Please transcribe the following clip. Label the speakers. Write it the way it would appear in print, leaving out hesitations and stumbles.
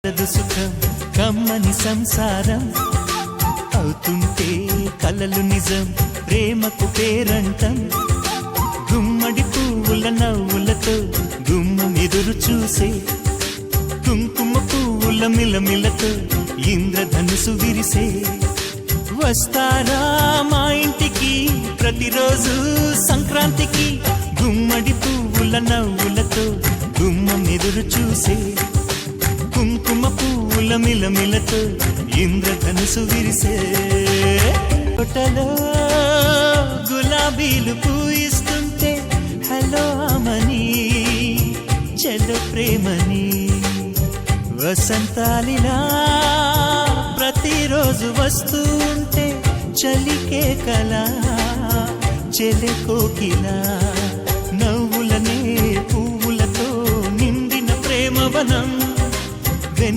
Speaker 1: సుఖం కమ్మని సంసారం అవుతుంటే కలలు నిజం ప్రేమకు పేరంటం గుమ్మడి పువ్వుల నవ్వులతో గుమ్మం ఎదురు చూసే కుంకుమ పువ్వుల మిలమిలతో ఇంద్రధనుసు విరిసే వస్తారా మా ఇంటికి ప్రతిరోజు సంక్రాంతికి గుమ్మడి పువ్వుల నవ్వులతో గుమ్మం ఎదురు చూసే కుంకుమ పువ్వుల మిలమిలతో ఇంద్రధనుసు విరిసే తోటలో గులాబీలు పూయిస్తుంటే హలో అమని చెల్లో ప్రేమని వసంతాలిలా ప్రతిరోజు వస్తూ ఉంటే చలికే కలా చెలె కోకిలా నవ్వులనే పువ్వులతో నిండిన ప్రేమవనం